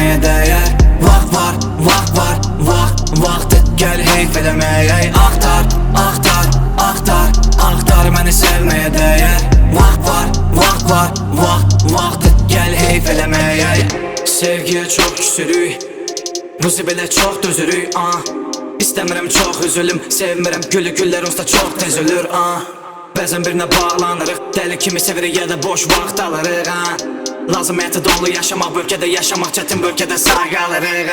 sevməyə dəyər. Vaxt var, vaxt var, vaxtı gəl heyf eləməyə. Axtar, axtar, axtar, axtar məni sevməyə dəyər. Vaxt var, vaxt var, vaxtı gəl heyf eləməyə. Sevgiyə çox küsürük, bu zibilə çox dözürük. İstəmirəm çox üzülüm, sevmirəm gülü, güllər onsda çox tez ölür. Bəzən birinə bağlanırıq, dəli kimi sevirik ya da boş vaxt alırıq. Lazım həyatı dolu yaşamaq, bölgədə yaşamaq çətin, bölgədə sağ qalırıq.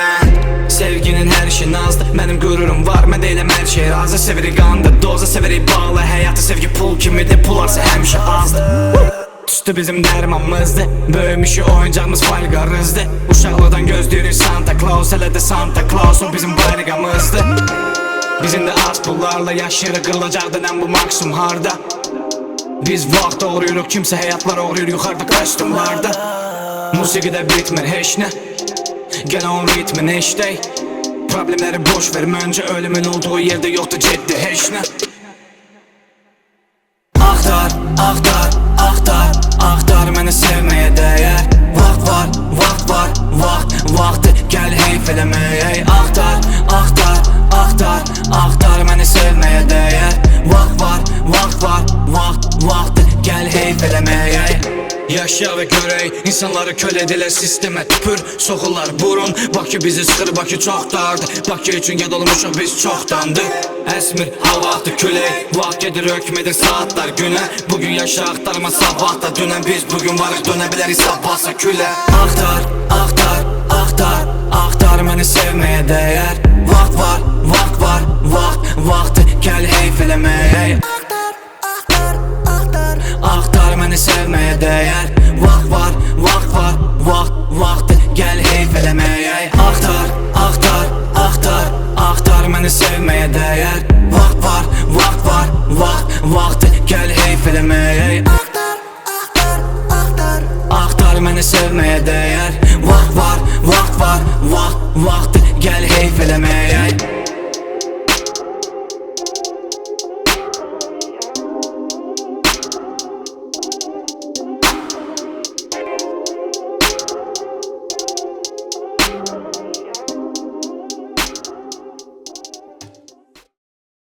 Sevginin hər işi nazdır, mənim qürurum var, mən deyiləm hər şey razı. Sevirik qandır, doza sevirik bağlı həyatı, sevgi pul kimidir, pul arsa həmişə azdır. Düşdü bizim dərmanımızdır, böyümüşü oyuncağımız falqarızdır. Uşaqlıqdan gözləyirik Santa Claus, hələ də Santa Claus o bizim bayramımızdır. Bizim də az pullarla yaşayırıq, qırılacaq denən bu maksimum harda. Biz vaxt oğruyuruq, kimsə həyatlar oğruyur yuxarıda kostyumlarda. Musiqidə bitmir heç nə, gəl onun ritmini işlək. Problemləri boş ver, məncə ölümün olduğu yerdə yoxdur ciddi heç nə. Axtar, axtar, axtar, axtar məni sevməyə dəyər. Vaxt var, vaxt var, vaxtı gəl heyf eləməyə. Axtar, axtar, axtar, axtar məni sevməyə dəyər. Vaxt var, vaxt var, vaxtı gəl heyf eləməyə. Yaşa və görək, insanları kölə edilər, sistemə tüpür, soxurlar burun. Bakı bizi sıxır, Bakı çox dardır, Bakı üçün yad olmuşuq biz çoxdandır. Əsmir, havadır külək, vaxt gedir, hökmedir saatlar günə. Bugün yaşa axtarma sabahda dünən, biz bugün varıq, dönə bilərik sabahsa külə. Axtar, axtar, axtar, axtar məni sevməyə dəyər. Vaxt var, vaxt var, vaxtı gəl heyf eləməyə. Axtar məni sevməyə dəyər. Vaxt var, vaxtı gəl heyf eləməyə. Axtar, axtar, axtar, axtar məni sevməyə dəyər.